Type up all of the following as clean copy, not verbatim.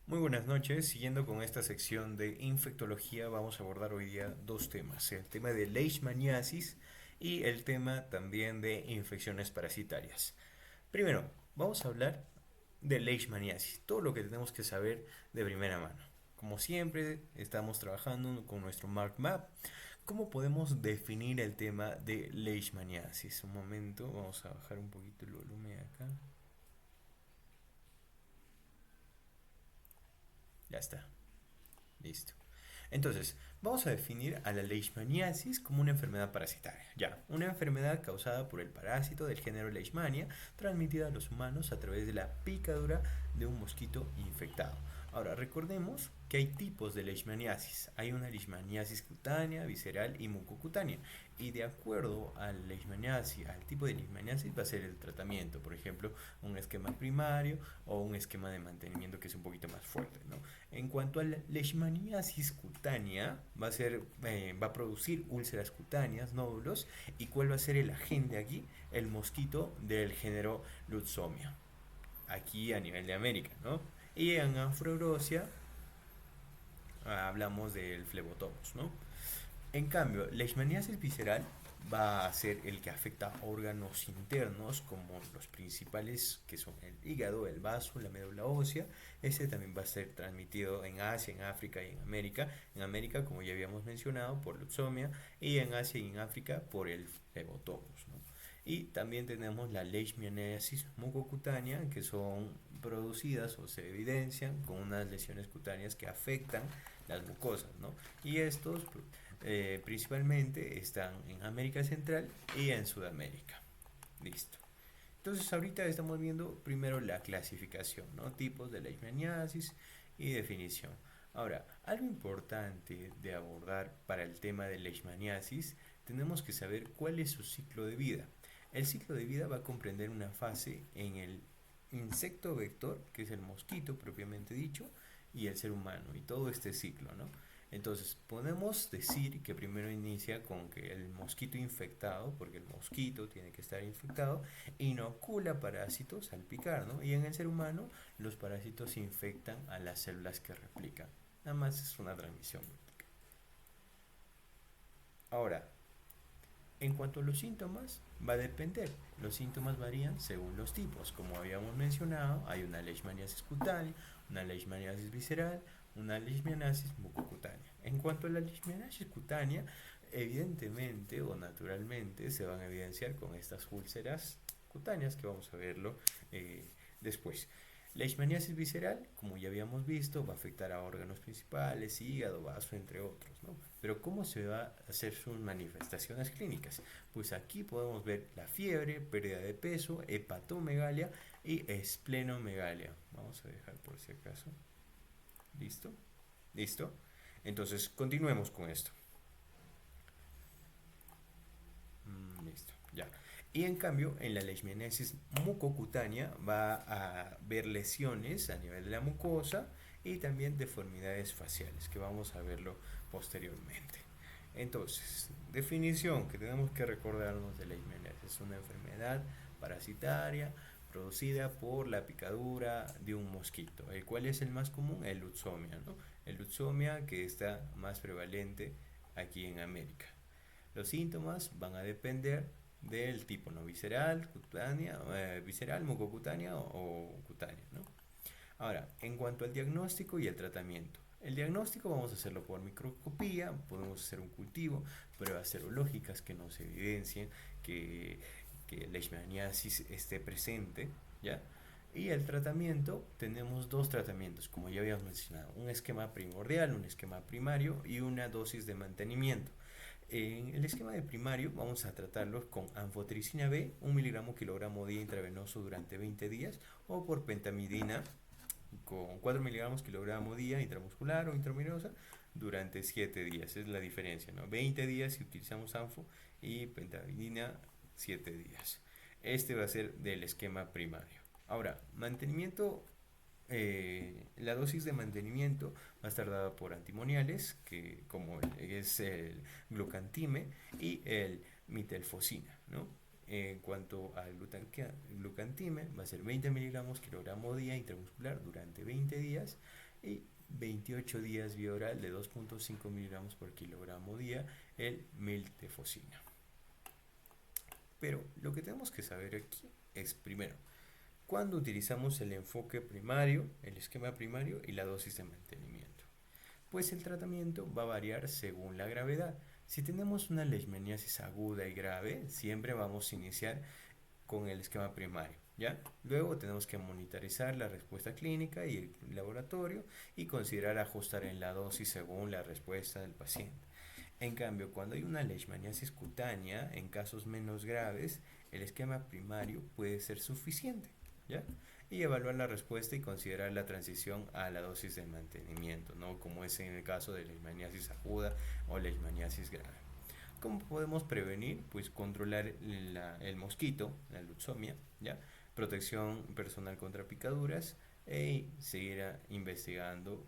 Muy buenas noches. Siguiendo con esta sección de infectología, vamos a abordar hoy día dos temas: el tema de leishmaniasis y el tema también de infecciones parasitarias. Primero, vamos a hablar de leishmaniasis, todo lo que tenemos que saber de primera mano. Como siempre, estamos trabajando con nuestro Mark Map. ¿Cómo podemos definir el tema de leishmaniasis? Un momento, vamos a bajar un poquito el volumen acá. Ya está. Listo. Entonces, vamos a definir a la leishmaniasis como una enfermedad parasitaria. Ya, una enfermedad causada por el parásito del género Leishmania, transmitida a los humanos a través de la picadura de un mosquito infectado. Ahora, recordemos que hay tipos de leishmaniasis. Hay una leishmaniasis cutánea, visceral y mucocutánea. Y de acuerdo al leishmaniasis, al tipo de leishmaniasis va a ser el tratamiento. Por ejemplo, un esquema primario o un esquema de mantenimiento que es un poquito más fuerte, ¿no? En cuanto a la leishmaniasis cutánea, va a producir úlceras cutáneas, nódulos. ¿Y cuál va a ser el agente aquí? El mosquito del género Lutzomia, aquí a nivel de América, ¿no? Y en Afroeurosia hablamos del flebotomus, ¿no? En cambio, la leishmaniasis visceral va a ser el que afecta a órganos internos como los principales que son el hígado, el vaso, la médula ósea. Ese también va a ser transmitido en Asia, en África y en América. En América, como ya habíamos mencionado, por Lutzomia, y en Asia y en África por el Phlebotomus, ¿no? Y también tenemos la leishmaniasis mucocutánea, que son producidas o se evidencian con unas lesiones cutáneas que afectan las mucosas, ¿no? Y estos principalmente están en América Central y en Sudamérica. Listo. Entonces ahorita estamos viendo primero la clasificación, ¿no? Tipos de leishmaniasis y definición. Ahora, algo importante de abordar para el tema de leishmaniasis, tenemos que saber cuál es su ciclo de vida. El ciclo de vida va a comprender una fase en el insecto vector, que es el mosquito propiamente dicho, y el ser humano, y todo este ciclo, ¿no? Entonces, podemos decir que primero inicia con que el mosquito infectado, porque el mosquito tiene que estar infectado, inocula parásitos al picar, ¿no? Y en el ser humano, los parásitos infectan a las células que replican. Nada más es una transmisión. Ahora, en cuanto a los síntomas, va a depender. Los síntomas varían según los tipos. Como habíamos mencionado, hay una leishmaniasis cutánea, una leishmaniasis visceral, una leishmaniasis mucocutánea. En cuanto a la leishmaniasis cutánea, evidentemente o naturalmente se van a evidenciar con estas úlceras cutáneas que vamos a verlo después. La leishmaniasis visceral, como ya habíamos visto, va a afectar a órganos principales, hígado, vaso, entre otros, ¿no? Pero ¿cómo se va a hacer sus manifestaciones clínicas? Pues aquí podemos ver la fiebre, pérdida de peso, hepatomegalia y esplenomegalia. Vamos a dejar por si acaso. ¿Listo? ¿Listo? Entonces, continuemos con esto. Listo, ya. Y en cambio, en la leishmaniasis mucocutánea va a ver lesiones a nivel de la mucosa y también deformidades faciales, que vamos a verlo posteriormente. Entonces, definición que tenemos que recordarnos de leishmaniasis: es una enfermedad parasitaria producida por la picadura de un mosquito. ¿El cual es el más común? El Lutzomia, ¿no? El Lutzomia, que está más prevalente aquí en América. Los síntomas van a depender del tipo, ¿no? Visceral, cutánea, visceral, mucocutánea o cutánea, ¿no? Ahora, en cuanto al diagnóstico y el tratamiento. El diagnóstico vamos a hacerlo por microscopía, podemos hacer un cultivo, pruebas serológicas que nos evidencien que la leishmaniasis esté presente, ¿ya? Y el tratamiento, tenemos dos tratamientos, como ya habíamos mencionado: un esquema primordial, un esquema primario y una dosis de mantenimiento. En el esquema de primario vamos a tratarlos con anfotericina B, 1 mg/kg día intravenoso durante 20 días, o por pentamidina con 4 mg/kg día intramuscular o intravenosa durante 7 días. Es la diferencia, ¿no? 20 días si utilizamos anfo y pentamidina 7 días. Este va a ser del esquema primario. Ahora, mantenimiento, la dosis de mantenimiento va a estar dada por antimoniales, que como es el glucantime y el mitelfosina, ¿no? En cuanto al glucantime, va a ser 20 mg/kg día intramuscular durante 20 días, y 28 días vía oral de 2.5 miligramos por kilogramo día el miltefosina. Pero lo que tenemos que saber aquí es, primero, cuando utilizamos el enfoque primario, el esquema primario y la dosis de mantenimiento. Pues el tratamiento va a variar según la gravedad. Si tenemos una leishmaniasis aguda y grave, siempre vamos a iniciar con el esquema primario, ¿ya? Luego tenemos que monitorizar la respuesta clínica y el laboratorio y considerar ajustar en la dosis según la respuesta del paciente. En cambio, cuando hay una leishmaniasis cutánea, en casos menos graves, el esquema primario puede ser suficiente, ¿ya? Y evaluar la respuesta y considerar la transición a la dosis de mantenimiento, ¿no? Como es en el caso de leishmaniasis aguda o leishmaniasis grave. ¿Cómo podemos prevenir? Pues controlar el mosquito, la lutzomia, ¿ya? Protección personal contra picaduras y seguir investigando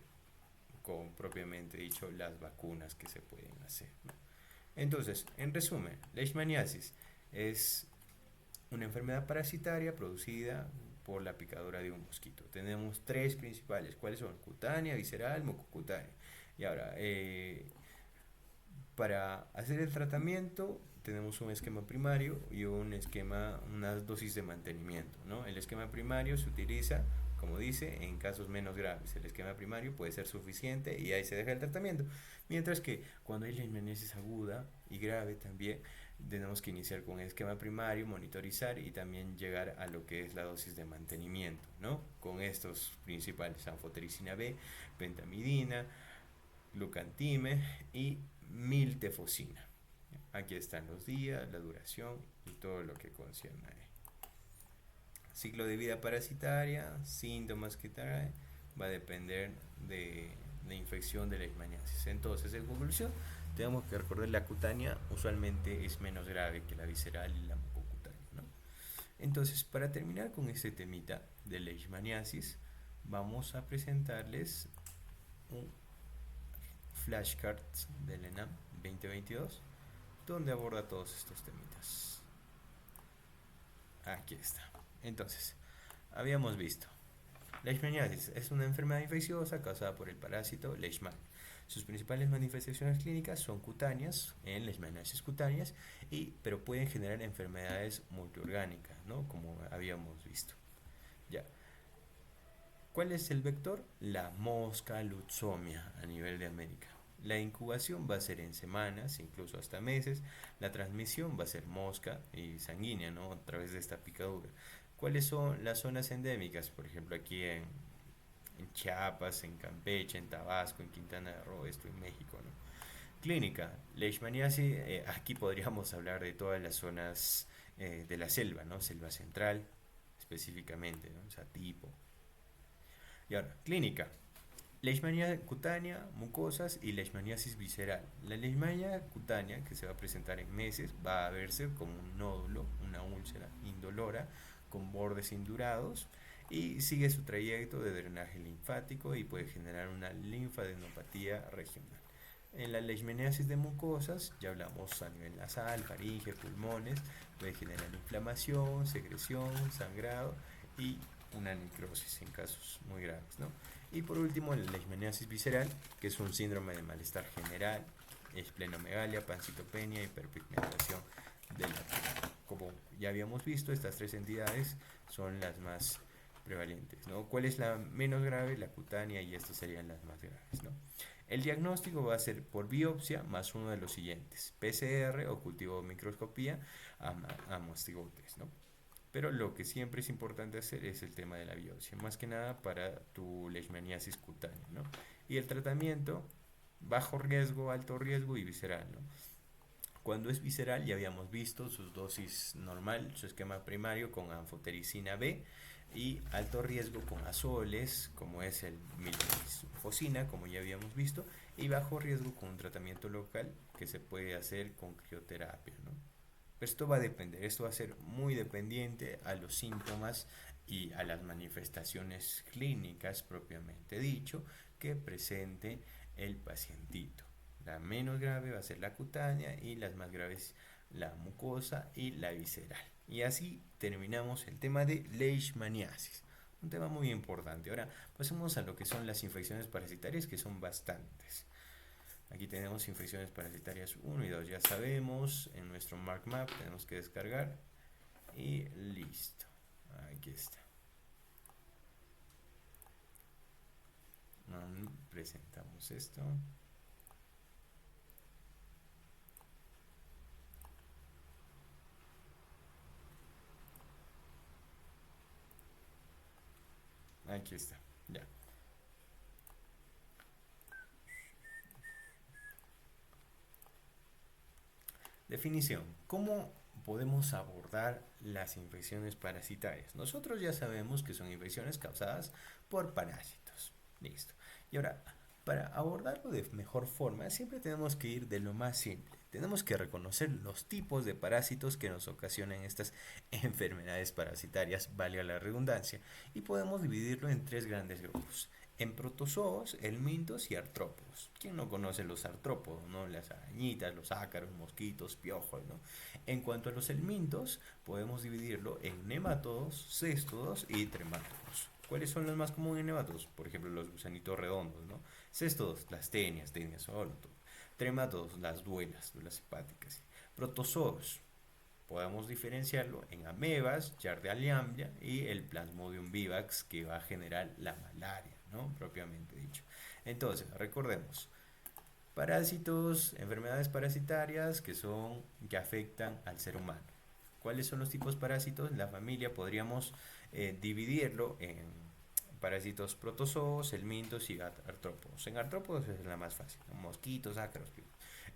con propiamente dicho las vacunas que se pueden hacer, ¿no? Entonces, en resumen, leishmaniasis es una enfermedad parasitaria producida por la picadura de un mosquito. Tenemos tres principales. ¿Cuáles son? Cutánea, visceral, mucocutánea. Y ahora, para hacer el tratamiento tenemos un esquema primario y un esquema, una dosis de mantenimiento, ¿no? El esquema primario se utiliza, como dice, en casos menos graves. El esquema primario puede ser suficiente y ahí se deja el tratamiento. Mientras que cuando hay leishmaniasis aguda y grave también tenemos que iniciar con el esquema primario, monitorizar y también llegar a lo que es la dosis de mantenimiento, ¿no? Con estos principales: anfotericina B, pentamidina, glucantime y miltefosina. Aquí están los días, la duración y todo lo que concierne. Ciclo de vida parasitaria, síntomas que trae, va a depender de la infección de leishmaniasis. Entonces, en conclusión, tenemos que recordar la cutánea usualmente es menos grave que la visceral y la mucocutánea, ¿no? Entonces, para terminar con este temita de leishmaniasis, vamos a presentarles un flashcards del ENAM 2022 donde aborda todos estos temitas. Aquí está. Entonces, habíamos visto, leishmaniasis es una enfermedad infecciosa causada por el parásito Leishman. Sus principales manifestaciones clínicas son cutáneas, en leishmaniasis cutáneas, pero pueden generar enfermedades multiorgánicas, ¿no? Como habíamos visto. Ya. ¿Cuál es el vector? La mosca lutzomia a nivel de América. La incubación va a ser en semanas, incluso hasta meses. La transmisión va a ser mosca y sanguínea, ¿no? A través de esta picadura. ¿Cuáles son las zonas endémicas? Por ejemplo, aquí en Chiapas, en Campeche, en Tabasco, en Quintana Roo, esto en México, ¿no? Clínica, leishmaniasis, aquí podríamos hablar de todas las zonas de la selva, ¿no? Selva central, específicamente, ¿no? O sea, tipo. Y ahora, clínica. Leishmania cutánea, mucosas y leishmaniasis visceral. La leishmania cutánea, que se va a presentar en meses, va a verse como un nódulo, una úlcera indolora con bordes indurados y sigue su trayecto de drenaje linfático y puede generar una linfadenopatía regional. En la leishmaniasis de mucosas, ya hablamos a nivel nasal, faringe, pulmones, puede generar inflamación, secreción, sangrado y una necrosis en casos muy graves, ¿no? Y por último, la leishmaniasis visceral, que es un síndrome de malestar general, esplenomegalia, pancitopenia, hiperpigmentación de la piel. Como ya habíamos visto, estas tres entidades son las más prevalentes, ¿no? ¿Cuál es la menos grave? La cutánea, y estas serían las más graves, ¿no? El diagnóstico va a ser por biopsia más uno de los siguientes: PCR o cultivo de microscopía a mastigotes, ¿no? Pero lo que siempre es importante hacer es el tema de la biopsia, más que nada para tu leishmaniasis cutánea, ¿no? Y el tratamiento, bajo riesgo, alto riesgo y visceral, ¿no? Cuando es visceral, ya habíamos visto su dosis normal, su esquema primario con anfotericina B, y alto riesgo con azoles, como es el miltefosina, como ya habíamos visto, y bajo riesgo con un tratamiento local que se puede hacer con crioterapia, ¿no? Esto va a depender, esto va a ser muy dependiente a los síntomas y a las manifestaciones clínicas propiamente dicho que presente el pacientito. La menos grave va a ser la cutánea y las más graves la mucosa y la visceral. Y así terminamos el tema de leishmaniasis. un tema muy importante. Ahora pasemos a lo que son las infecciones parasitarias, que son bastantes. Aquí tenemos infecciones parasitarias 1 y 2, ya sabemos, en nuestro MarkMap tenemos que descargar y listo. Aquí está. Presentamos esto. Aquí está, ya. Definición. ¿Cómo podemos abordar las infecciones parasitarias? Nosotros ya sabemos que son infecciones causadas por parásitos. Listo. Y ahora, para abordarlo de mejor forma, siempre tenemos que ir de lo más simple. Tenemos que reconocer los tipos de parásitos que nos ocasionan estas enfermedades parasitarias, valga la redundancia, y podemos dividirlo en tres grandes grupos: en protozoos, helmintos y artrópodos. ¿Quién no conoce los artrópodos, no? Las arañitas, los ácaros, mosquitos, piojos, ¿no? En cuanto a los helmintos, podemos dividirlo en nematodos, céstodos y tremátodos. ¿Cuáles son los más comunes en nematodos? Por ejemplo, los gusanitos redondos, ¿no? Céstodos, las tenias, tenias soloto. Tremátodos, las duelas hepáticas. Protozoos, podemos diferenciarlo en amebas, Yardia y el Plasmodium vivax, que va a generar la malaria, ¿no? Propiamente dicho. Entonces, recordemos, parásitos, enfermedades parasitarias que afectan al ser humano. ¿Cuáles son los tipos parásitos? La familia podríamos dividirlo en parásitos protozoos, helmintos y artrópodos. En artrópodos es la más fácil, ¿no? Mosquitos, ácaros.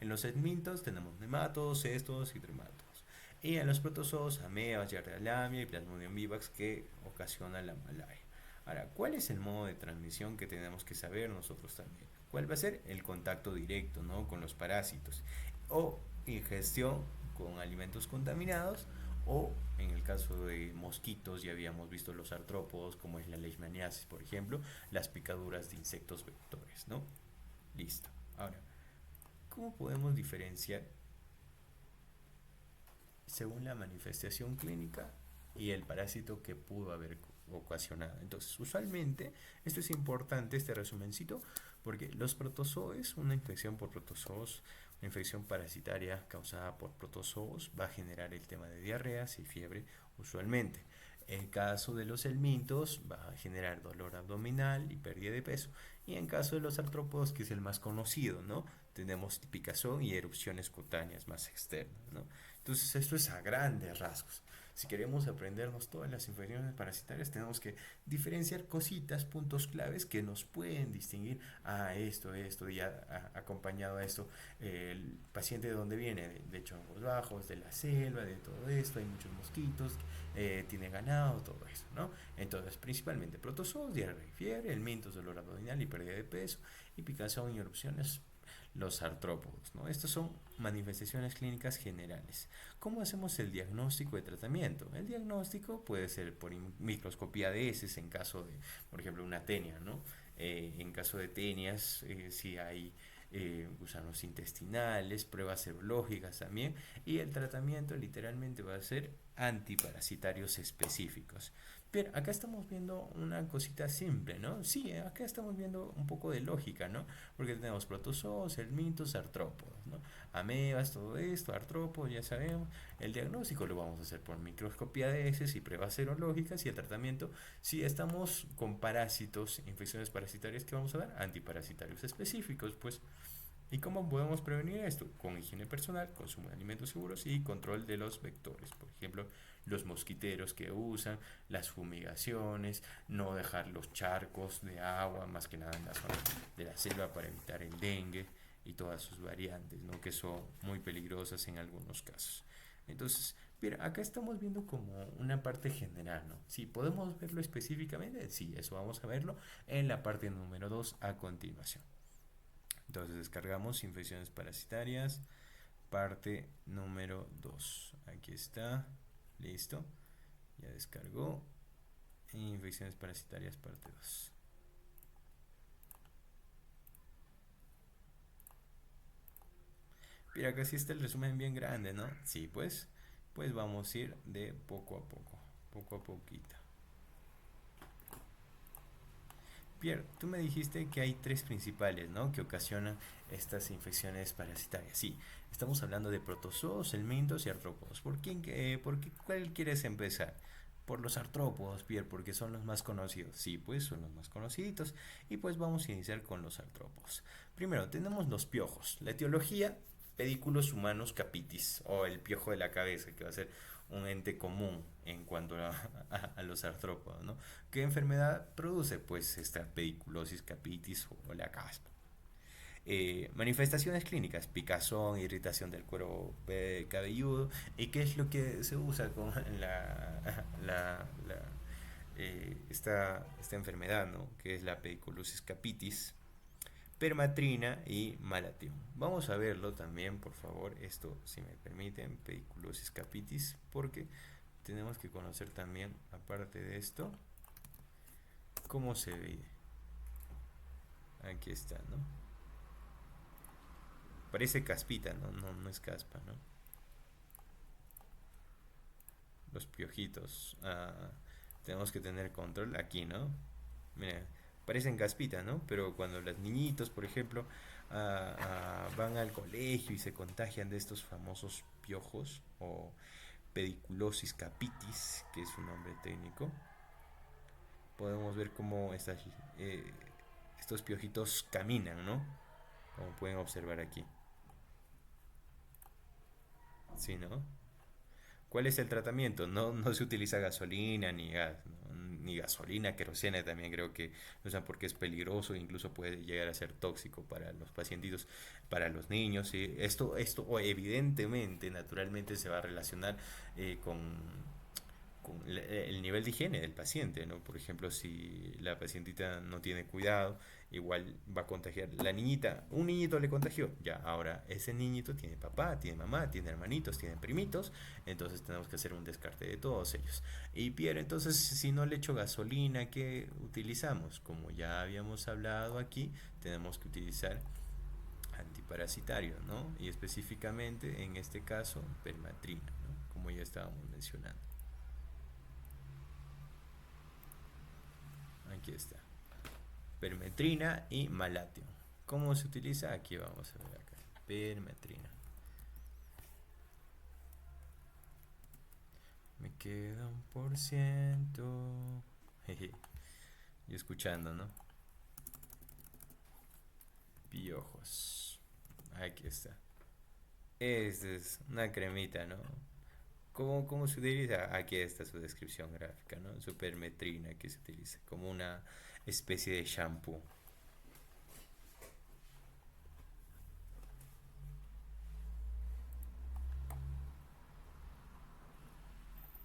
En los helmintos tenemos nematodos, cestos y tremátodos. Y en los protozoos, amebas, Yardia y Plasmodium vivax, que ocasiona la malaria. Ahora, ¿cuál es el modo de transmisión que tenemos que saber nosotros también? ¿Cuál va a ser? El contacto directo, ¿no? Con los parásitos, o ingestión con alimentos contaminados, o en el caso de mosquitos ya habíamos visto los artrópodos, como es la leishmaniasis, por ejemplo, las picaduras de insectos vectores, ¿no? Listo. Ahora, ¿cómo podemos diferenciar según la manifestación clínica y el parásito que pudo haber ocasionado? Entonces, usualmente, esto es importante, este resumencito, porque los protozoos, una infección por protozoos, una infección parasitaria causada por protozoos, va a generar el tema de diarreas y fiebre usualmente. En caso de los helmintos, va a generar dolor abdominal y pérdida de peso. Y en caso de los artrópodos, que es el más conocido, ¿no? Tenemos picazón y erupciones cutáneas más externas, ¿no? Entonces, esto es a grandes rasgos. Si queremos aprendernos todas las infecciones parasitarias, tenemos que diferenciar cositas, puntos claves que nos pueden distinguir a esto, y acompañado a esto, el paciente de dónde viene, de chongos bajos, de la selva, de todo esto, hay muchos mosquitos, tiene ganado, todo eso, ¿no? Entonces, principalmente protozoos, diarrea y fiebre, helmintos, dolor abdominal y pérdida de peso, y picazón y erupciones, los artrópodos, ¿no? Estas son manifestaciones clínicas generales. ¿Cómo hacemos el diagnóstico de tratamiento? El diagnóstico puede ser por microscopía de heces en caso de, por ejemplo, una tenia, ¿no? En caso de tenias, si hay gusanos intestinales, pruebas serológicas también, y el tratamiento literalmente va a ser antiparasitarios específicos. Pero acá estamos viendo una cosita simple, ¿no? Sí, acá estamos viendo un poco de lógica, ¿no? Porque tenemos protozoos, helmintos, artrópodos, ¿no? Amebas, todo esto, artrópodos, ya sabemos. El diagnóstico lo vamos a hacer por microscopía de heces y pruebas serológicas, y el tratamiento, si estamos con parásitos, infecciones parasitarias, que vamos a dar antiparasitarios específicos, pues. ¿Y cómo podemos prevenir esto? Con higiene personal, consumo de alimentos seguros y control de los vectores. Por ejemplo, los mosquiteros que usan, las fumigaciones, no dejar los charcos de agua, más que nada en la zona de la selva, para evitar el dengue y todas sus variantes, ¿no? Que son muy peligrosas en algunos casos. Entonces, mira, acá estamos viendo como una parte general, ¿no? Si podemos verlo específicamente, sí, eso vamos a verlo en la parte número 2 a continuación. Entonces descargamos infecciones parasitarias, parte número 2. Aquí está, listo, ya descargó. Infecciones parasitarias, parte 2. Mira, acá sí está el resumen bien grande, ¿no? Sí, pues vamos a ir de poco a poco, poco a poquito. Pierre, tú me dijiste que hay tres principales, ¿no? Que ocasionan estas infecciones parasitarias. Sí, estamos hablando de protozoos, helmintos y artrópodos. ¿Cuál quieres empezar? Por los artrópodos, Pierre, porque son los más conocidos. Sí, pues son los más conocidos. Y pues vamos a iniciar con los artrópodos. Primero, tenemos los piojos. La etiología, pedículos humanos capitis, o el piojo de la cabeza, que va a ser un ente común en cuanto a los artrópodos, ¿no? ¿Qué enfermedad produce? Pues esta pediculosis capitis o la caspa. Manifestaciones clínicas, picazón, irritación del cuero cabelludo. ¿Y qué es lo que se usa con esta enfermedad, ¿no? Que es la pediculosis capitis? Permatrina y malatión. Vamos a verlo también, por favor, esto, si me permiten, pediculosis capitis, porque tenemos que conocer también, aparte de esto, cómo se ve. Aquí está, ¿no? Parece caspita, ¿no? No es caspa, ¿no? Los piojitos. Tenemos que tener control aquí, ¿no? Mira, parecen caspita, ¿no? Pero cuando los niñitos, por ejemplo, van al colegio y se contagian de estos famosos piojos o pediculosis capitis, que es su nombre técnico, podemos ver cómo estos piojitos caminan, ¿no? Como pueden observar aquí. ¿Sí, no? ¿Cuál es el tratamiento? No se utiliza gasolina ni gas, ¿no? Ni gasolina, querosene también creo que usan porque es peligroso, incluso puede llegar a ser tóxico para los pacientitos, para los niños. ¿Sí? Esto evidentemente, naturalmente se va a relacionar con el nivel de higiene del paciente, ¿no? Por ejemplo, si la pacientita no tiene cuidado, igual va a contagiar. La niñita, un niñito le contagió, ya, ahora ese niñito tiene papá, tiene mamá, tiene hermanitos, tiene primitos, entonces tenemos que hacer un descarte de todos ellos. Y Pierre, entonces, si no le echo gasolina, ¿qué utilizamos? Como ya habíamos hablado aquí, tenemos que utilizar antiparasitario, ¿no? Y específicamente, en este caso, permatrina, ¿no? Como ya estábamos mencionando. Aquí está. Permetrina y malatio. ¿Cómo se utiliza? Aquí vamos a ver acá. Permetrina. Me queda 1%. Jeje. Y escuchando, ¿no? Piojos. Aquí está. Esta es una cremita, ¿no? ¿Cómo se utiliza? Aquí está su descripción gráfica, ¿no? Su permetrina que se utiliza como una especie de shampoo.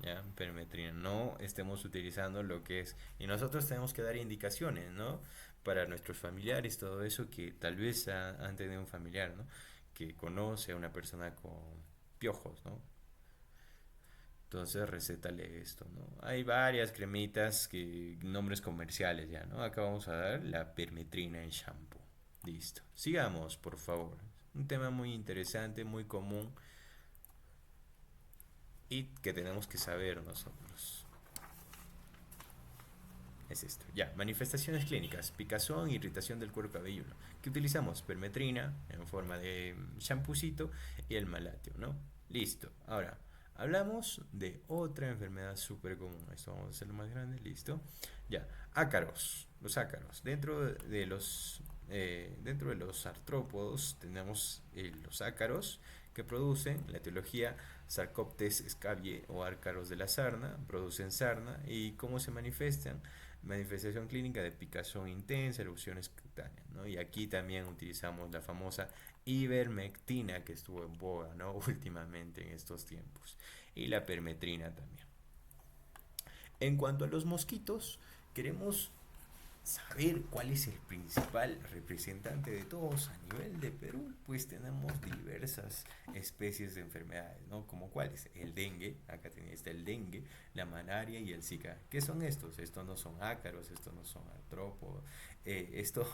¿Ya? Permetrina. No estemos utilizando lo que es. Y nosotros tenemos que dar indicaciones, ¿no? Para nuestros familiares, todo eso que tal vez han tenido un familiar, ¿no? Que conoce a una persona con piojos, ¿no? Entonces recétale esto, ¿no? Hay varias cremitas que nombres comerciales ya, ¿no? Acá vamos a dar la permetrina en shampoo. Listo. Sigamos, por favor. Un tema muy interesante, muy común y que tenemos que saber nosotros. Es esto. Ya, manifestaciones clínicas, picazón, irritación del cuero cabelludo. ¿Qué utilizamos? Permetrina en forma de champucito y el malatio, ¿no? Listo. Ahora, hablamos de otra enfermedad súper común. Esto vamos a hacerlo más grande, listo. Ya, ácaros. Los ácaros. Dentro de los artrópodos tenemos los ácaros que producen la etiología Sarcoptes scabiei o ácaros de la sarna, producen sarna y cómo se manifiestan manifestación clínica de picazón intensa, erupciones cutáneas, ¿no? Y aquí también utilizamos la famosa ivermectina que estuvo en boga, ¿no? Últimamente en estos tiempos y la permetrina también. En cuanto a los mosquitos, queremos saber cuál es el principal representante de todos a nivel de Perú, pues tenemos diversas especies de enfermedades, ¿no? Como cuáles, el dengue, acá está el dengue, la malaria y el zika. ¿Qué son estos? Estos no son ácaros, estos no son artrópodos, eh, esto,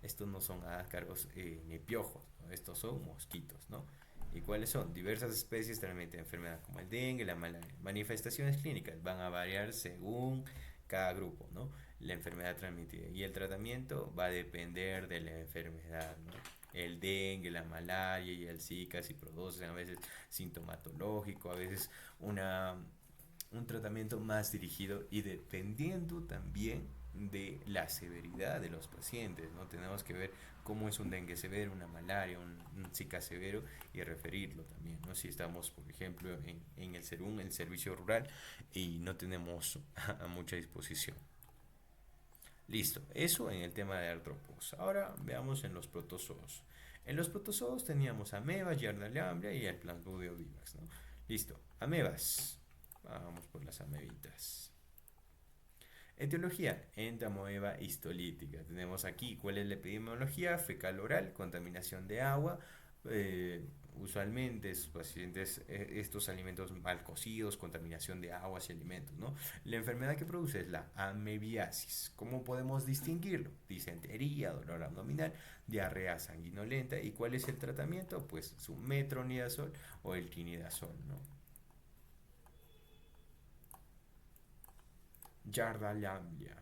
estos no son ácaros ni piojos, ¿no? Estos son mosquitos, ¿no? ¿Y cuáles son? Diversas especies realmente de enfermedad como el dengue, la malaria. Manifestaciones clínicas van a variar según cada grupo, ¿no? la enfermedad transmitida. Y el tratamiento va a depender de la enfermedad, ¿no? El dengue, la malaria y el Zika si producen a veces sintomatológico, a veces una, un tratamiento más dirigido y dependiendo también de la severidad de los pacientes, ¿no? Tenemos que ver cómo es un dengue severo, una malaria, un Zika severo y referirlo también, ¿no? Si estamos, por ejemplo, en el SERUM, el servicio rural, y no tenemos a mucha disposición. Listo, eso en el tema de artrópodos. Ahora veamos en los protozoos. En los protozoos teníamos amebas, Giardia y el Plasmodium vivax, ¿no? Listo, amebas. Vamos por las amebitas. Etiología, entamoeba histolítica. Tenemos aquí cuál es la epidemiología, fecal oral, contaminación de agua. Usualmente estos pacientes, estos alimentos mal cocidos, contaminación de aguas y alimentos, ¿no? La enfermedad que produce es la amebiasis. ¿Cómo podemos distinguirlo? Disentería, dolor abdominal, diarrea sanguinolenta. ¿Y cuál es el tratamiento? Pues su metronidazol o el quinidazol, ¿no? Yardalandia.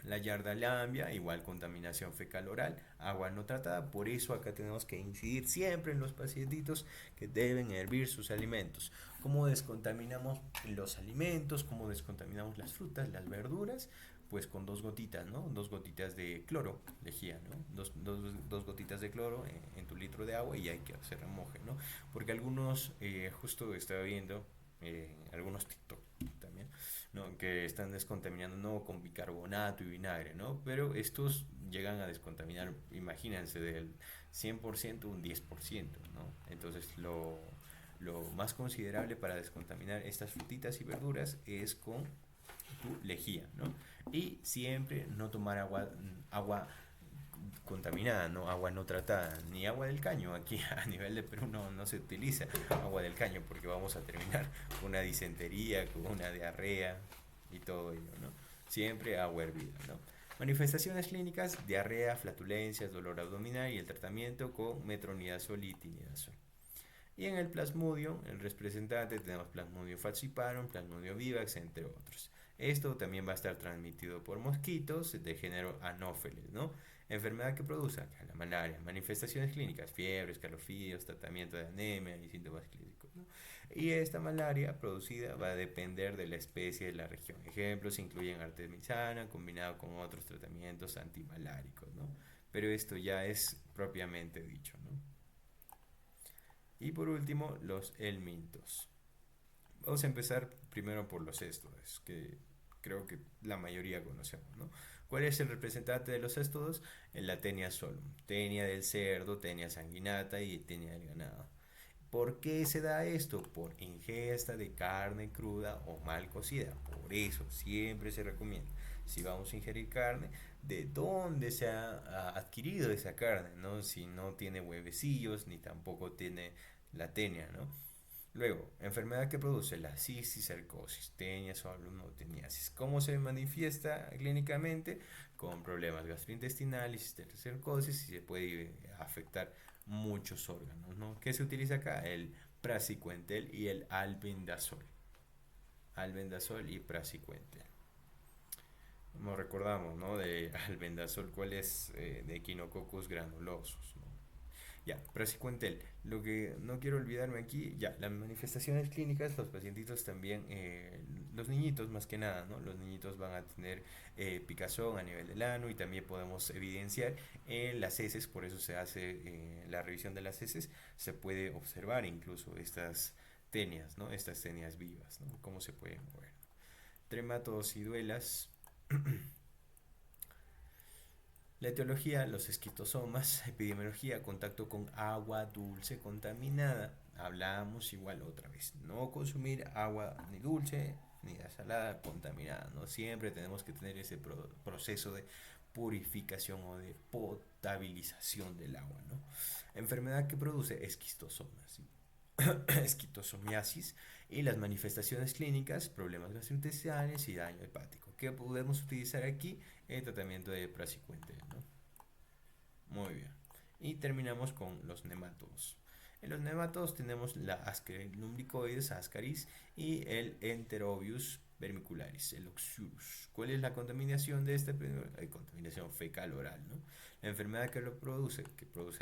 La yardalambia, igual contaminación fecal oral, agua no tratada, por eso acá tenemos que incidir siempre en los pacientitos que deben hervir sus alimentos. ¿Cómo descontaminamos los alimentos? ¿Cómo descontaminamos las frutas, las verduras? Pues con dos gotitas, ¿no? Dos gotitas de cloro, lejía, ¿no? Dos gotitas de cloro en tu litro de agua y hay que se remoje, ¿no? Porque algunos, justo estaba viendo, algunos TikTok también, ¿no? Que están descontaminando no con bicarbonato y vinagre, ¿no? Pero estos llegan a descontaminar, imagínense, del 100% un 10%, ¿no? Entonces lo más considerable para descontaminar estas frutitas y verduras es con tu lejía, ¿no? Y siempre no tomar agua contaminada, ¿no? Agua no tratada, ni agua del caño. Aquí a nivel de Perú no se utiliza agua del caño porque vamos a terminar con una disentería, con una diarrea y todo ello, ¿no? Siempre agua hervida, ¿no? Manifestaciones clínicas, diarrea, flatulencias, dolor abdominal y el tratamiento con metronidazol y tinidazol. Y en el Plasmodium, el representante, tenemos Plasmodium falciparum, Plasmodium vivax, entre otros. Esto también va a estar transmitido por mosquitos de género Anopheles, ¿no? Enfermedad que produce la malaria, manifestaciones clínicas, fiebre, escalofríos, tratamiento de anemia y síntomas clínicos, ¿no? Y esta malaria producida va a depender de la especie de la región. Ejemplos incluyen artemisana combinado con otros tratamientos antimaláricos, ¿no? Pero esto ya es propiamente dicho, ¿no? Y por último, los helmintos. Vamos a empezar primero por los éstodos, que creo que la mayoría conocemos, ¿no? ¿Cuál es el representante de los éstodos? La tenia solum, tenia del cerdo, tenia sanguinata y tenia del ganado. ¿Por qué se da esto? Por ingesta de carne cruda o mal cocida. Por eso siempre se recomienda, si vamos a ingerir carne, de dónde se ha adquirido esa carne, ¿no? Si no tiene huevecillos ni tampoco tiene la tenia, ¿no? Luego, enfermedad que produce la cisticercosis, tenia, solomoteniasis. ¿Cómo se manifiesta clínicamente? Con problemas gastrointestinales, cisticercosis y se puede afectar muchos órganos, ¿no? ¿Qué se utiliza acá? El praziquantel y el albendazol. Albendazol y praziquantel. Como recordamos, ¿no? De albendazol, ¿cuál es de Echinococcus granulosos, ¿no? Ya, praziquantel. Lo que no quiero olvidarme aquí, ya, las manifestaciones clínicas, los pacientitos también, los niñitos más que nada, ¿no? Los niñitos van a tener picazón a nivel del ano y también podemos evidenciar en las heces, por eso se hace la revisión de las heces, se puede observar incluso estas tenias, ¿no? Estas tenias vivas, ¿no? Cómo se pueden mover. Trematodos y duelas. La etiología, los esquistosomas, epidemiología, contacto con agua dulce contaminada. Hablamos igual otra vez, no consumir agua ni dulce ni salada contaminada. No siempre tenemos que tener ese proceso de purificación o de potabilización del agua, ¿no? Enfermedad que produce esquistosomas, ¿sí? Esquistosomiasis y las manifestaciones clínicas, problemas gastrointestinales y daño hepático. ¿Qué podemos utilizar aquí? El tratamiento de praziquantel, ¿no? Muy bien. Y terminamos con los nematodos. En los nematodos tenemos la Ascaris lumbricoides, Ascaris, y el Enterobius vermicularis, el Oxurus. ¿Cuál es la contaminación de esta? Hay contaminación fecal oral, ¿no? La enfermedad que produce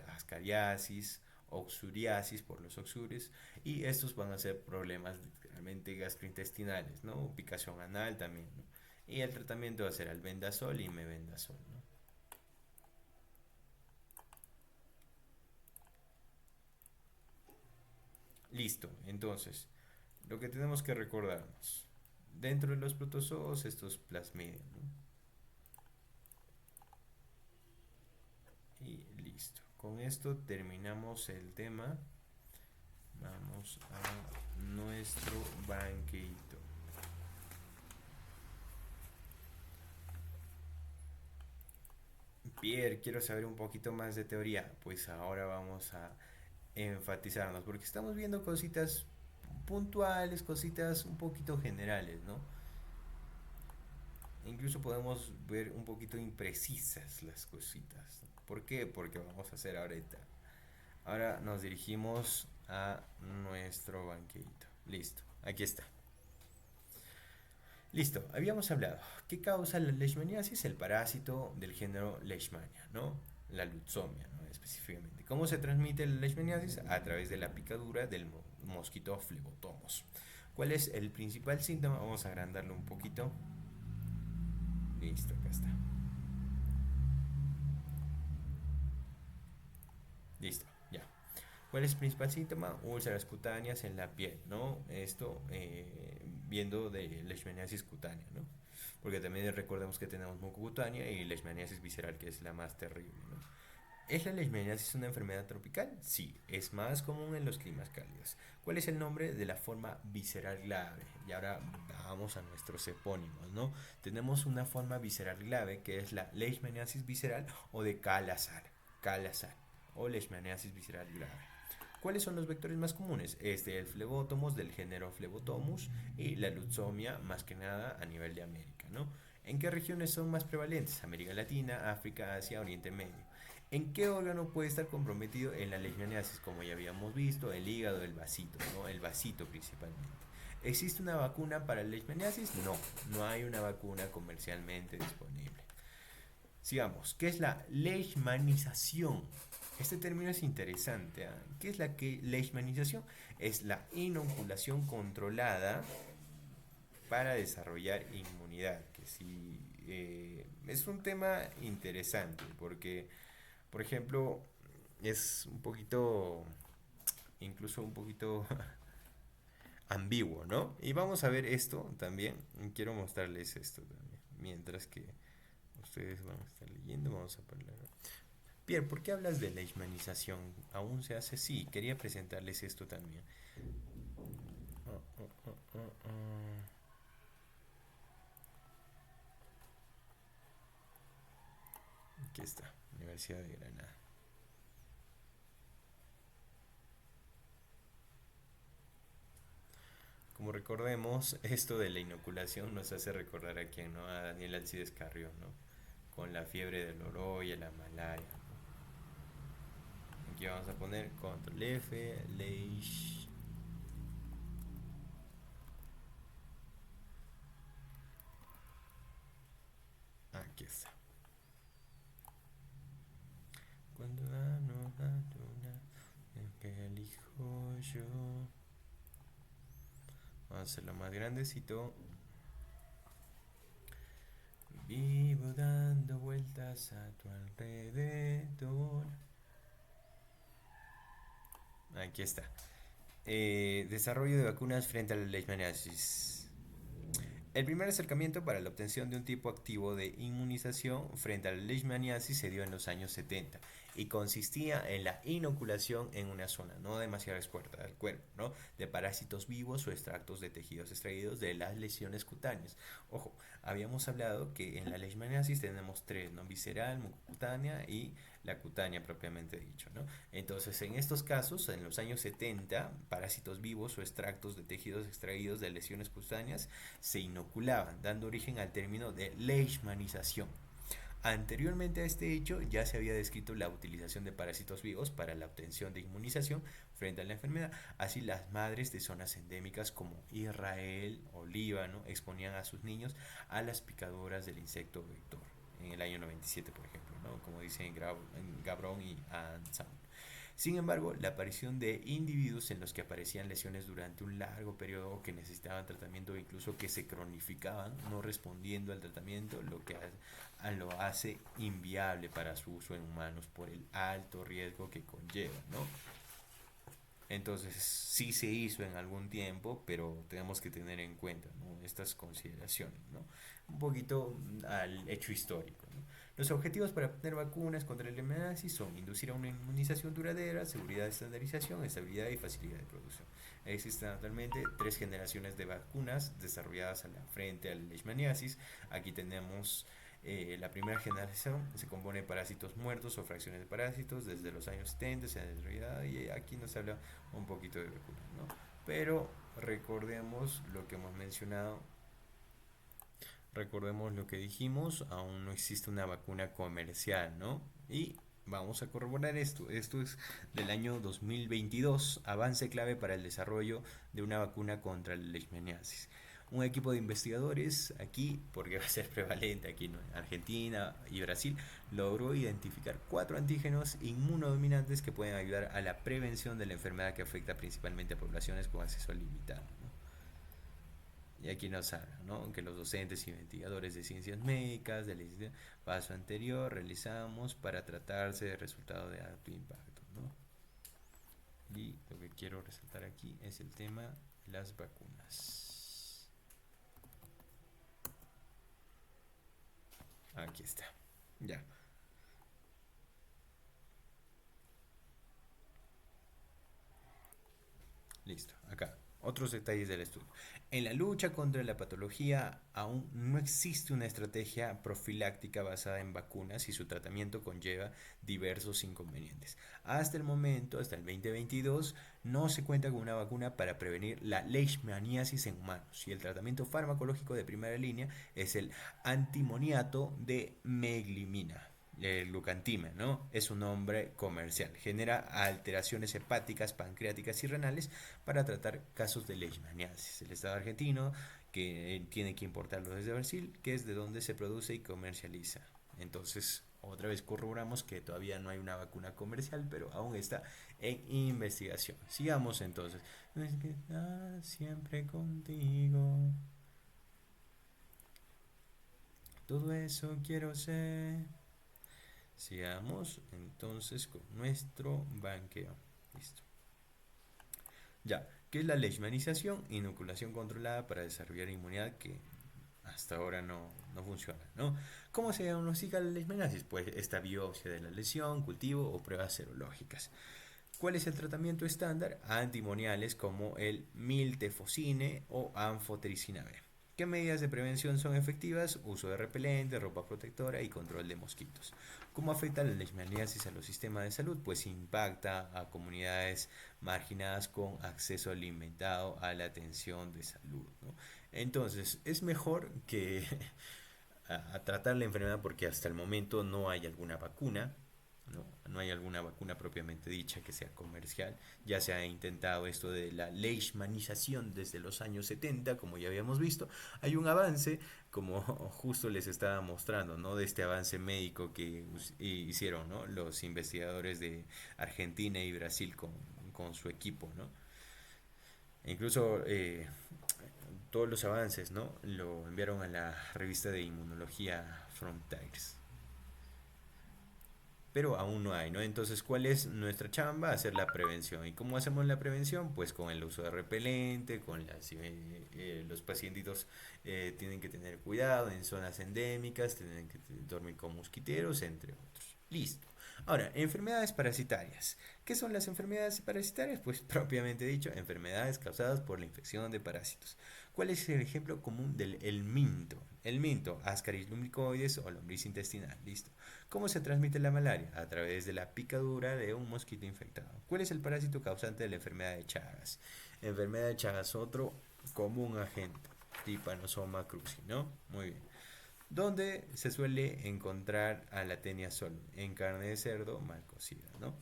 ascariasis, oxuriasis por los oxures, y estos van a ser problemas realmente gastrointestinales, ¿no? Picación anal también, ¿no? Y el tratamiento va a ser albendazol y mebendazol, ¿no? Listo, entonces, lo que tenemos que recordarnos. Dentro de los protozoos, estos plasmidium, ¿no? Y listo. Con esto terminamos el tema. Vamos a nuestro banquito. Pierre, quiero saber un poquito más de teoría. Pues ahora vamos a enfatizarnos, porque estamos viendo cositas puntuales, cositas un poquito generales, ¿no? Incluso podemos ver un poquito imprecisas las cositas. ¿Por qué? Porque vamos a hacer ahorita. Ahora nos dirigimos a nuestro banquito. Listo, aquí está. Listo, habíamos hablado. ¿Qué causa la leishmaniasis? El parásito del género Leishmania, ¿no? La lutzomia, ¿no? Específicamente. ¿Cómo se transmite la leishmaniasis? A través de la picadura del mosquito Flebotomos. ¿Cuál es el principal síntoma? Vamos a agrandarlo un poquito. Listo, acá está. Listo, ya. ¿Cuál es el principal síntoma? Úlceras cutáneas en la piel, ¿no? Esto viendo de leishmaniasis cutánea, ¿no? Porque también recordemos que tenemos mucocutánea y leishmaniasis visceral, que es la más terrible, ¿no? ¿Es la leishmaniasis una enfermedad tropical? Sí, es más común en los climas cálidos. ¿Cuál es el nombre de la forma visceral grave? Y ahora vamos a nuestros epónimos, ¿no? Tenemos una forma visceral grave que es la leishmaniasis visceral o de Kala-Azar o leishmaniasis visceral grave. ¿Cuáles son los vectores más comunes? El flebótomos del género Flebotomus y la lutzomia más que nada a nivel de América, ¿no? ¿En qué regiones son más prevalentes? América Latina, África, Asia, Oriente Medio. ¿En qué órgano puede estar comprometido en la leishmaniasis? Como ya habíamos visto, el hígado, el vasito, ¿no? El vasito principalmente. ¿Existe una vacuna para la leishmaniasis? No, no hay una vacuna comercialmente disponible. Sigamos, ¿qué es la leishmanización? Este término es interesante. ¿Eh? ¿Qué es la leishmanización? Es la inoculación controlada para desarrollar inmunidad. Que sí, es un tema interesante porque, por ejemplo, es un poquito, incluso un poquito ambiguo, ¿no? Y vamos a ver esto también. Quiero mostrarles esto también. Mientras que ustedes van a estar leyendo, vamos a hablar. Pierre, ¿por qué hablas de leishmanización? ¿Aún se hace? Sí, quería presentarles esto también. Oh, oh, oh, oh, oh. Aquí está, Universidad de Granada. Como recordemos, esto de la inoculación nos hace recordar a quien, ¿no? A Daniel Alcides Carrión, ¿no? Con la fiebre del oroya, la malaria, ¿no? Aquí vamos a poner control F, leish. Aquí está. Cuando no da luna, que elijo yo. Vamos a hacerlo más grandecito. Vivo dando vueltas a tu alrededor. Aquí está. Desarrollo de vacunas frente a la leishmaniasis. El primer acercamiento para la obtención de un tipo activo de inmunización frente a la leishmaniasis se dio en los años 70 y consistía en la inoculación en una zona no demasiado expuesta del cuerpo, ¿no? De parásitos vivos o extractos de tejidos extraídos de las lesiones cutáneas. Ojo, habíamos hablado que en la leishmaniasis tenemos tres, ¿no? Visceral, mucocutánea y la cutánea propiamente dicho, ¿no? Entonces, en estos casos, en los años 70, parásitos vivos o extractos de tejidos extraídos de lesiones cutáneas se inoculaban, dando origen al término de leishmanización. Anteriormente a este hecho ya se había descrito la utilización de parásitos vivos para la obtención de inmunización frente a la enfermedad. Así las madres de zonas endémicas como Israel o Líbano exponían a sus niños a las picaduras del insecto vector. En el año 97, por ejemplo, ¿no? Como dicen Gabron y Ansam. Sin embargo, la aparición de individuos en los que aparecían lesiones durante un largo periodo que necesitaban tratamiento o incluso que se cronificaban no respondiendo al tratamiento, lo hace inviable para su uso en humanos por el alto riesgo que conlleva, ¿no? Entonces sí se hizo en algún tiempo, pero tenemos que tener en cuenta, ¿no?, estas consideraciones, ¿no? Un poquito al hecho histórico, ¿no? Los objetivos para obtener vacunas contra el MNASI son inducir a una inmunización duradera, seguridad de estandarización, estabilidad y facilidad de producción. Existen actualmente 3 generaciones de vacunas desarrolladas frente al leishmaniasis. Aquí tenemos la primera generación, se compone de parásitos muertos o fracciones de parásitos desde los años 70 se ha desarrollado, y aquí nos habla un poquito de vacunas, ¿no? Pero recordemos lo que hemos mencionado, recordemos lo que dijimos, aún no existe una vacuna comercial, ¿no? Y vamos a corroborar esto. Esto es del año 2022, avance clave para el desarrollo de una vacuna contra la leishmaniasis. Un equipo de investigadores aquí, porque va a ser prevalente aquí, ¿no?, en Argentina y Brasil, logró identificar 4 antígenos inmunodominantes que pueden ayudar a la prevención de la enfermedad que afecta principalmente a poblaciones con acceso limitado, ¿no? Y aquí nos habla, ¿no?, que los docentes y investigadores de ciencias médicas del paso anterior realizamos para tratarse de resultado de alto impacto, ¿no? Y lo que quiero resaltar aquí es el tema de las vacunas. Aquí está. Ya. Listo. Acá. Otros detalles del estudio. En la lucha contra la patología aún no existe una estrategia profiláctica basada en vacunas y su tratamiento conlleva diversos inconvenientes. Hasta el momento, hasta el 2022, no se cuenta con una vacuna para prevenir la leishmaniasis en humanos y el tratamiento farmacológico de primera línea es el antimoniato de meglimina. El glucantima, ¿no? Es un nombre comercial. Genera alteraciones hepáticas, pancreáticas y renales para tratar casos de leishmaniasis. El Estado argentino que tiene que importarlo desde Brasil, que es de donde se produce y comercializa. Entonces, otra vez corroboramos que todavía no hay una vacuna comercial, pero aún está en investigación. Sigamos entonces. No es que estar siempre contigo. Todo eso quiero ser. Sigamos entonces con nuestro banqueo. Listo. Ya, ¿qué es la leishmanización? Inoculación controlada para desarrollar inmunidad que hasta ahora no funciona, ¿no? ¿Cómo se diagnostica la leishmaniasis? Pues esta biopsia de la lesión, cultivo o pruebas serológicas. ¿Cuál es el tratamiento estándar? Antimoniales como el miltefosine o anfotericina B. ¿Qué medidas de prevención son efectivas? Uso de repelente, ropa protectora y control de mosquitos. ¿Cómo afecta la leishmaniasis a los sistemas de salud? Pues impacta a comunidades marginadas con acceso limitado a la atención de salud, ¿no? Entonces, es mejor que a tratar la enfermedad porque hasta el momento no hay alguna vacuna, no hay alguna vacuna propiamente dicha que sea comercial. Ya se ha intentado esto de la leishmanización desde los años 70, como ya habíamos visto. Hay un avance, como justo les estaba mostrando, ¿no?, de este avance médico que hicieron, ¿no?, los investigadores de Argentina y Brasil con su equipo, ¿no? E incluso todos los avances, ¿no?, lo enviaron a la revista de inmunología Frontiers, pero aún no hay, ¿no? Entonces, ¿cuál es nuestra chamba? Hacer la prevención. ¿Y cómo hacemos la prevención? Pues con el uso de repelente, los pacientitos tienen que tener cuidado en zonas endémicas, tienen que dormir con mosquiteros, entre otros. Listo. Ahora, enfermedades parasitarias. ¿Qué son las enfermedades parasitarias? Pues propiamente dicho, enfermedades causadas por la infección de parásitos. ¿Cuál es el ejemplo común del minto? El minto, Ascaris lumbricoides o lombriz intestinal. Listo. ¿Cómo se transmite la malaria? A través de la picadura de un mosquito infectado. ¿Cuál es el parásito causante de la enfermedad de Chagas? Enfermedad de Chagas, otro común agente, Trypanosoma cruzi, ¿no? Muy bien. donde se suele encontrar a la tenia sol en carne de cerdo mal cocida, ¿no?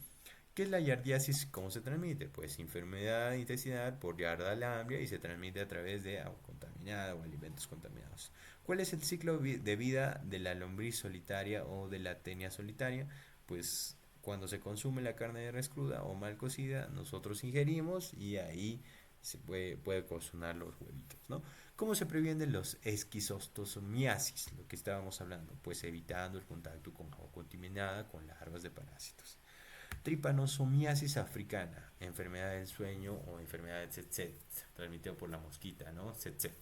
¿Qué es la yardiasis? ¿Cómo se transmite? Pues enfermedad intestinal por yarda lamblia y se transmite a través de agua contaminada o alimentos contaminados. ¿Cuál es el ciclo de vida de la lombriz solitaria o de la tenia solitaria? Pues cuando se consume la carne de res cruda o mal cocida, nosotros ingerimos y ahí se puede cocinar los huevitos, ¿no? ¿Cómo se previenen los esquistosomiasis? Lo que estábamos hablando, pues evitando el contacto con agua contaminada con larvas de parásitos. Tripanosomiasis africana, enfermedad del sueño o enfermedad de tsetse, transmitido por la mosquita, ¿no? Tsetse.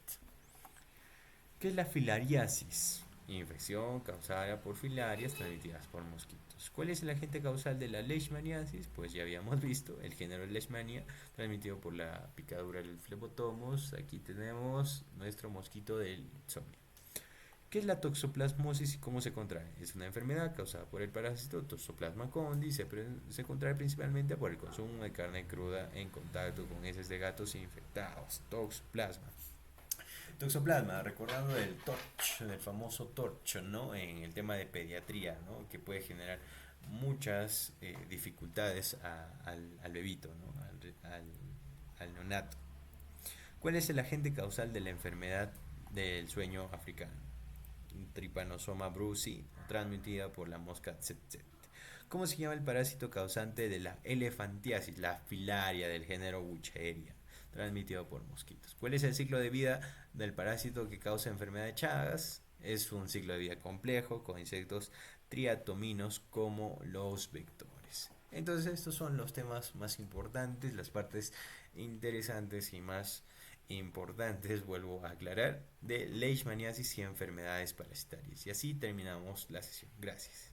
¿Qué es la filariasis? Infección causada por filarias transmitidas por mosquitos. ¿Cuál es el agente causal de la leishmaniasis? Pues ya habíamos visto el género Leishmania, transmitido por la picadura del flebotomos. Aquí tenemos nuestro mosquito del insomnio. ¿Qué es la toxoplasmosis y cómo se contrae? Es una enfermedad causada por el parásito Toxoplasma gondii. Se contrae principalmente por el consumo de carne cruda en contacto con heces de gatos infectados. Toxoplasma. Toxoplasma, recordando del torch, del famoso torch, ¿no? En el tema de pediatría, ¿no? Que puede generar muchas dificultades al bebito, ¿no? Al neonato. ¿Cuál es el agente causal de la enfermedad del sueño africano? Trypanosoma brucei, transmitida por la mosca tsetse. ¿Cómo se llama el parásito causante de la elefantiasis, la filaria del género Wucheria, transmitido por mosquitos? ¿Cuál es el ciclo de vida del parásito que causa enfermedad de Chagas? Es un ciclo de vida complejo con insectos triatominos como los vectores. Entonces estos son los temas más importantes, las partes interesantes y más importantes, vuelvo a aclarar, de leishmaniasis y enfermedades parasitarias. Y así terminamos la sesión. Gracias.